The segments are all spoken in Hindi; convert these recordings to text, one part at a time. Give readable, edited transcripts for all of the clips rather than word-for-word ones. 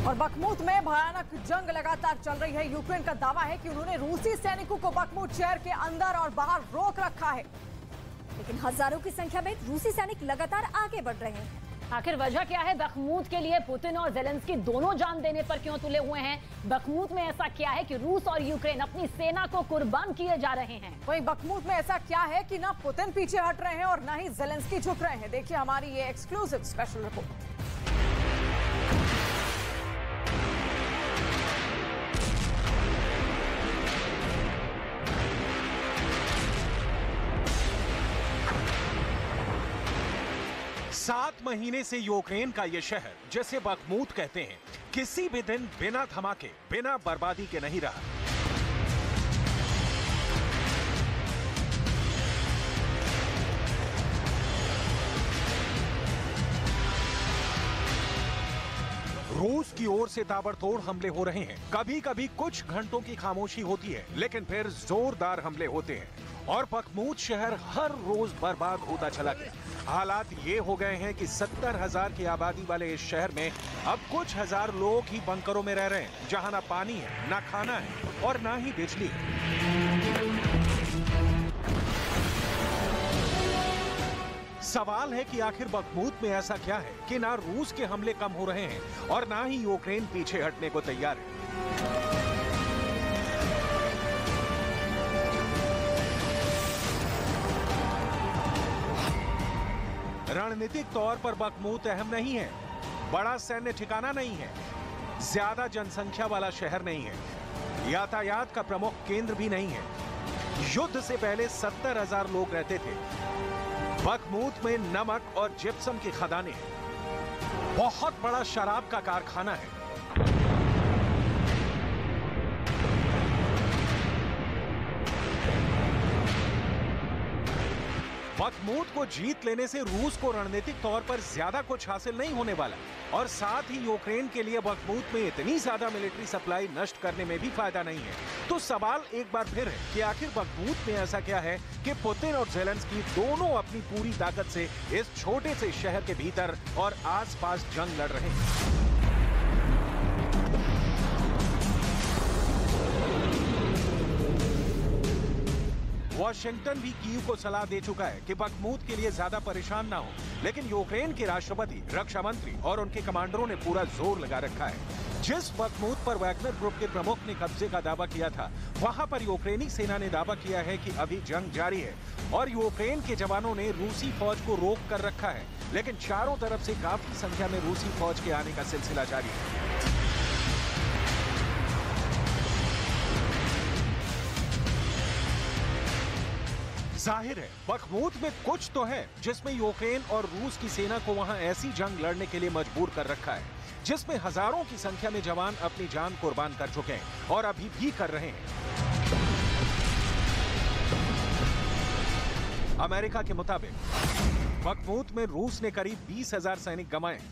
और बखमुत में भयानक जंग लगातार चल रही है। यूक्रेन का दावा है कि उन्होंने रूसी सैनिकों को बखमुत शहर के अंदर और बाहर रोक रखा है, लेकिन हजारों की संख्या में रूसी सैनिक लगातार आगे बढ़ रहे हैं। आखिर वजह क्या है? बखमुत के लिए पुतिन और जेलेंस्की दोनों जान देने पर क्यों तुले हुए हैं? बखमुत में ऐसा क्या है कि रूस और यूक्रेन अपनी सेना को कुर्बान किए जा रहे हैं? वहीं बखमुत में ऐसा क्या है कि ना पुतिन पीछे हट रहे हैं और ना ही जेलेंस्की झुक रहे हैं? देखिए हमारी ये एक्सक्लूसिव स्पेशल रिपोर्ट। सात महीने से यूक्रेन का ये शहर, जिसे बखमुत कहते हैं, किसी भी दिन बिना धमाके, बिना बर्बादी के नहीं रहा। रूस की ओर से ताबड़तोड़ हमले हो रहे हैं। कभी कभी कुछ घंटों की खामोशी होती है, लेकिन फिर जोरदार हमले होते हैं और बखमुत शहर हर रोज बर्बाद होता चला गया। हालात ये हो गए हैं कि 70,000 की आबादी वाले इस शहर में अब कुछ हजार लोग ही बंकरों में रह रहे हैं, जहां ना पानी है, ना खाना है और ना ही बिजली है। सवाल है कि आखिर बखमुत में ऐसा क्या है कि ना रूस के हमले कम हो रहे हैं और ना ही यूक्रेन पीछे हटने को तैयार है। रणनीतिक तौर पर बखमुत अहम नहीं है, बड़ा सैन्य ठिकाना नहीं है, ज्यादा जनसंख्या वाला शहर नहीं है, यातायात का प्रमुख केंद्र भी नहीं है। युद्ध से पहले 70,000 लोग रहते थे। बखमुत में नमक और जिप्सम की खदानें हैं, बहुत बड़ा शराब का कारखाना है। बखमुत को जीत लेने से रूस को रणनीतिक तौर पर ज्यादा कुछ हासिल नहीं होने वाला और साथ ही यूक्रेन के लिए बखमुत में इतनी ज्यादा मिलिट्री सप्लाई नष्ट करने में भी फायदा नहीं है। तो सवाल एक बार फिर है कि आखिर बखमुत में ऐसा क्या है कि पुतिन और जेलेंस्की दोनों अपनी पूरी ताकत से इस छोटे से शहर के भीतर और आसपास जंग लड़ रहे हैं। वॉशिंगटन भी कीव को सलाह दे चुका है कि बखमुत के लिए ज्यादा परेशान ना हो, लेकिन यूक्रेन के राष्ट्रपति, रक्षा मंत्री और उनके कमांडरों ने पूरा जोर लगा रखा है। जिस बखमुत पर वैगनर ग्रुप के प्रमुख ने कब्जे का दावा किया था, वहां पर यूक्रेनी सेना ने दावा किया है कि अभी जंग जारी है और यूक्रेन के जवानों ने रूसी फौज को रोक कर रखा है, लेकिन चारों तरफ से काफी संख्या में रूसी फौज के आने का सिलसिला जारी है। जाहिर है बखमुत में कुछ तो है जिसमें यूक्रेन और रूस की सेना को वहां ऐसी जंग लड़ने के लिए मजबूर कर रखा है, जिसमें हजारों की संख्या में जवान अपनी जान कुर्बान कर चुके हैं और अभी भी कर रहे हैं। अमेरिका के मुताबिक बखमुत में रूस ने करीब 20,000 सैनिक गंवाए हैं,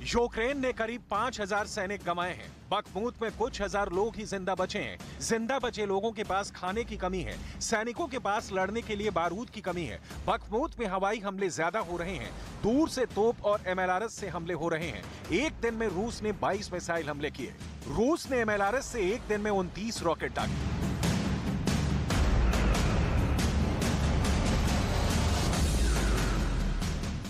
यूक्रेन ने करीब 5,000 सैनिक गंवाए हैं। बखमुत में कुछ हजार लोग ही जिंदा बचे हैं। जिंदा बचे लोगों के पास खाने की कमी है, सैनिकों के पास लड़ने के लिए बारूद की कमी है। बखमुत में हवाई हमले ज्यादा हो रहे हैं, दूर से तोप और MLRS से हमले हो रहे हैं। एक दिन में रूस ने 22 मिसाइल हमले किए। रूस ने MLRS से एक दिन में 29 रॉकेट दागे।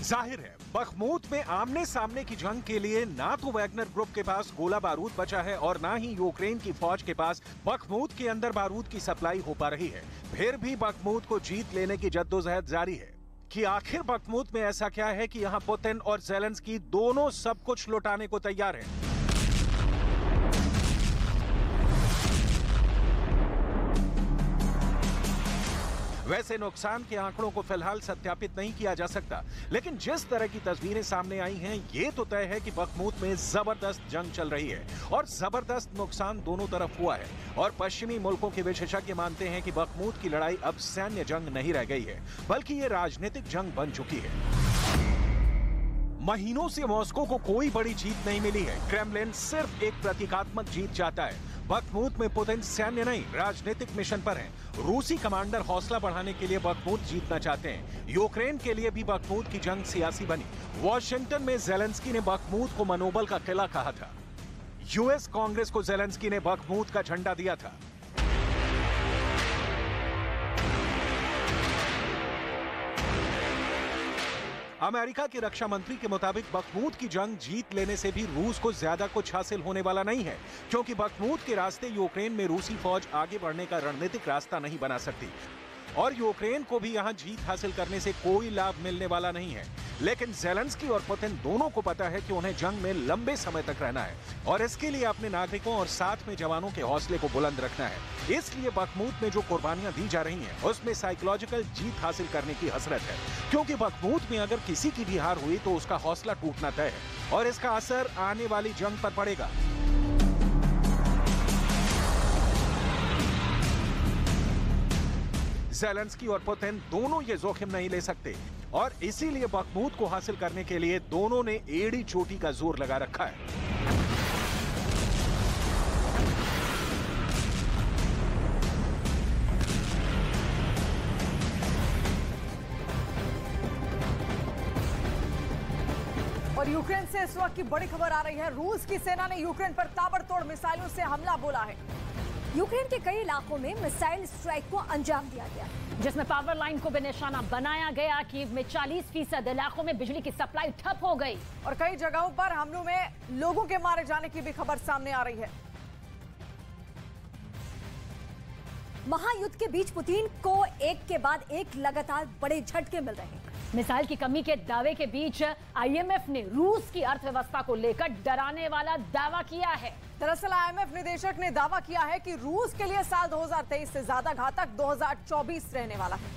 जाहिर है बखमुत में आमने सामने की जंग के लिए ना तो वैगनर ग्रुप के पास गोला बारूद बचा है और ना ही यूक्रेन की फौज के पास बखमुत के अंदर बारूद की सप्लाई हो पा रही है। फिर भी बखमुत को जीत लेने की जद्दोजहद जारी है कि आखिर बखमुत में ऐसा क्या है कि यहां पुतिन और जेलेंस्की दोनों सब कुछ लुटाने को तैयार हैं। वैसे नुकसान के आंकड़ों को फिलहाल सत्यापित नहीं किया जा सकता, लेकिन जिस तरह की तस्वीरें सामने आई हैं, ये तो तय है कि बखमुत में जबरदस्त जंग चल रही है और जबरदस्त नुकसान दोनों तरफ हुआ है। और पश्चिमी मुल्कों के विशेषज्ञ मानते हैं कि बखमुत की लड़ाई अब सैन्य जंग नहीं रह गई है, बल्कि ये राजनीतिक जंग बन चुकी है। महीनों से मॉस्को को कोई बड़ी जीत नहीं मिली है। क्रेमलिन सिर्फ एक प्रतीकात्मक जीत चाहता है। बखमुत में पुतिन सैन्य नहीं, राजनीतिक मिशन पर हैं। रूसी कमांडर हौसला बढ़ाने के लिए बखमुत जीतना चाहते हैं। यूक्रेन के लिए भी बखमुत की जंग सियासी बनी। वॉशिंगटन में जेलेंस्की ने बखमुत को मनोबल का किला कहा था। यूएस कांग्रेस को जेलेंस्की ने बखमूत का झंडा दिया था। अमेरिका के रक्षा मंत्री के मुताबिक बखमूत की जंग जीत लेने से भी रूस को ज्यादा कुछ हासिल होने वाला नहीं है, क्योंकि बखमूत के रास्ते यूक्रेन में रूसी फौज आगे बढ़ने का रणनीतिक रास्ता नहीं बना सकती और यूक्रेन को भी यहां जीत हासिल करने से कोई लाभ मिलने वाला नहीं है। लेकिन जेलेंस्की और पुतिन दोनों को पता है कि उन्हें जंग में लंबे समय तक रहना है और इसके लिए अपने नागरिकों और साथ में जवानों के हौसले को बुलंद रखना है। इसलिए बखमूत में जो कुर्बानियां दी जा रही हैं, उसमें साइकोलॉजिकल जीत हासिल करने की हसरत है, क्योंकि बखमूत में अगर किसी की भी हार हुई तो उसका हौसला टूटना तय है और इसका असर आने वाली जंग पर पड़ेगा। जेलेंस्की और पुतिन दोनों ये जोखिम नहीं ले सकते और इसीलिए बखमूत को हासिल करने के लिए दोनों ने एड़ी चोटी का जोर लगा रखा है। और यूक्रेन से इस वक्त की बड़ी खबर आ रही है। रूस की सेना ने यूक्रेन पर ताबड़तोड़ मिसाइलों से हमला बोला है। यूक्रेन के कई इलाकों में मिसाइल स्ट्राइक को अंजाम दिया गया, जिसमें पावर लाइन को भी निशाना बनाया गया। कीव में 40% इलाकों में बिजली की सप्लाई ठप हो गई और कई जगहों पर हमलों में लोगों के मारे जाने की भी खबर सामने आ रही है। महायुद्ध के बीच पुतिन को एक के बाद एक लगातार बड़े झटके मिल रहे हैं। मिसाइल की कमी के दावे के बीच आईएमएफ ने रूस की अर्थव्यवस्था को लेकर डराने वाला दावा किया है। दरअसल आईएमएफ निदेशक ने दावा किया है कि रूस के लिए साल 2023 से ज्यादा घातक 2024 रहने वाला है।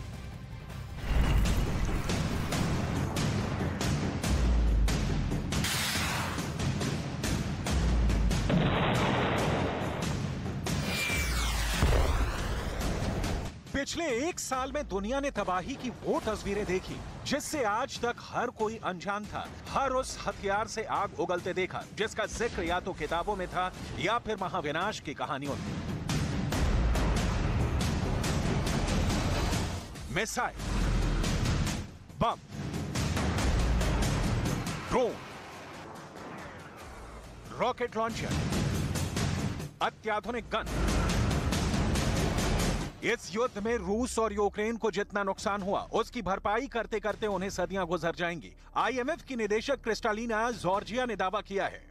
पिछले एक साल में दुनिया ने तबाही की वो तस्वीरें देखी जिससे आज तक हर कोई अनजान था। हर उस हथियार से आग उगलते देखा जिसका जिक्र या तो किताबों में था या फिर महाविनाश की कहानियों में। मिसाइल, बम, ड्रोन, रॉकेट लॉन्चर, अत्याधुनिक गन। इस युद्ध में रूस और यूक्रेन को जितना नुकसान हुआ उसकी भरपाई करते करते उन्हें सदियां गुजर जाएंगी। आईएमएफ की निदेशक क्रिस्टालिना जॉर्जिया ने दावा किया है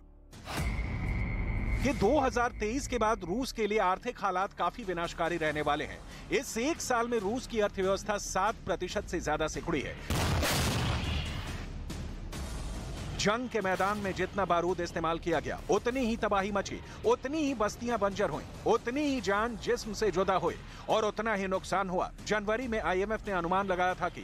कि 2023 के बाद रूस के लिए आर्थिक हालात काफी विनाशकारी रहने वाले हैं। इस एक साल में रूस की अर्थव्यवस्था 7% से ज्यादा सिकुड़ी है। जंग के मैदान में जितना बारूद इस्तेमाल किया गया उतनी ही तबाही मची, उतनी ही बस्तियां बंजर हुई, उतनी ही जान जिस्म से जुदा हुई और उतना ही नुकसान हुआ। जनवरी में आईएमएफ ने अनुमान लगाया था कि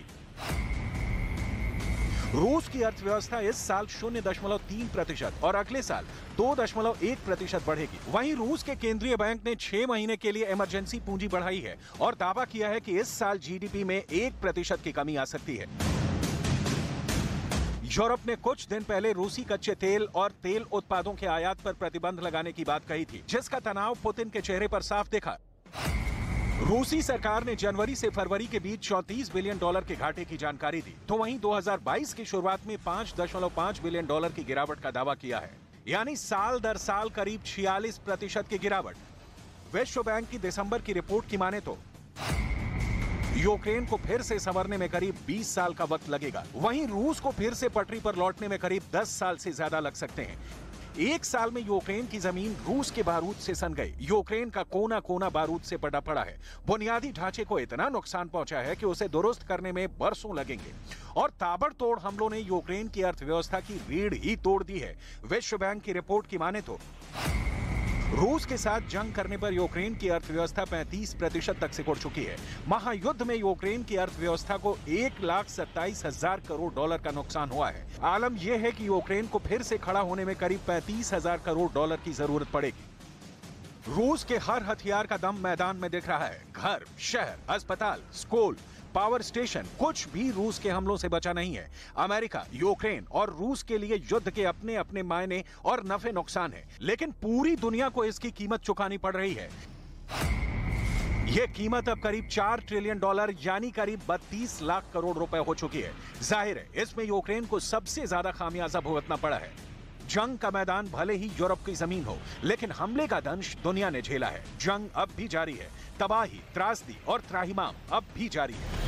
रूस की अर्थव्यवस्था इस साल 0.3% और अगले साल 2.1% बढ़ेगी। वहीं रूस के केंद्रीय बैंक ने 6 महीने के लिए इमरजेंसी पूंजी बढ़ाई है और दावा किया है कि इस साल जीडीपी में 1% की कमी आ सकती है। यूरोप ने कुछ दिन पहले रूसी कच्चे तेल और तेल उत्पादों के आयात पर प्रतिबंध लगाने की बात कही थी, जिसका तनाव पुतिन के चेहरे पर साफ दिखा। रूसी सरकार ने जनवरी से फरवरी के बीच $34 बिलियन के घाटे की जानकारी दी, तो वहीं 2022 की शुरुआत में $5.5 बिलियन की गिरावट का दावा किया है, यानी साल दर साल करीब 46% की गिरावट। विश्व बैंक की दिसंबर की रिपोर्ट की माने तो यूक्रेन को फिर से संवरने में करीब 20 साल का वक्त लगेगा। वहीं रूस को फिर से पटरी पर लौटने में करीब 10 साल से ज्यादा लग सकते हैं। एक साल में यूक्रेन की जमीन रूस के बारूद से सन गई। यूक्रेन का कोना कोना बारूद से पटा पड़ा है। बुनियादी ढांचे को इतना नुकसान पहुंचा है कि उसे दुरुस्त करने में बरसों लगेंगे और ताबड़तोड़ हमलों ने यूक्रेन की अर्थव्यवस्था की रीढ़ ही तोड़ दी है। विश्व बैंक की रिपोर्ट की माने तो रूस के साथ जंग करने पर यूक्रेन की अर्थव्यवस्था 35% तक सिकुड़ चुकी है। महायुद्ध में यूक्रेन की अर्थव्यवस्था को $1,27,000 करोड़ का नुकसान हुआ है। आलम यह है कि यूक्रेन को फिर से खड़ा होने में करीब $35,000 करोड़ की जरूरत पड़ेगी। रूस के हर हथियार का दम मैदान में दिख रहा है। घर, शहर, अस्पताल, स्कूल, पावर स्टेशन, कुछ भी रूस के हमलों से बचा नहीं है। अमेरिका, यूक्रेन और रूस के लिए युद्ध के अपने अपने मायने और नफे नुकसान है, लेकिन पूरी दुनिया को इसकी कीमत चुकानी पड़ रही है। यह कीमत अब करीब $4 ट्रिलियन यानी करीब 32 लाख करोड़ रुपए हो चुकी है। जाहिर है इसमें यूक्रेन को सबसे ज्यादा खामियाजा भुगतना पड़ा है। जंग का मैदान भले ही यूरोप की जमीन हो, लेकिन हमले का दंश दुनिया ने झेला है। जंग अब भी जारी है, तबाही, त्रासदी और त्राहिमाम अब भी जारी है।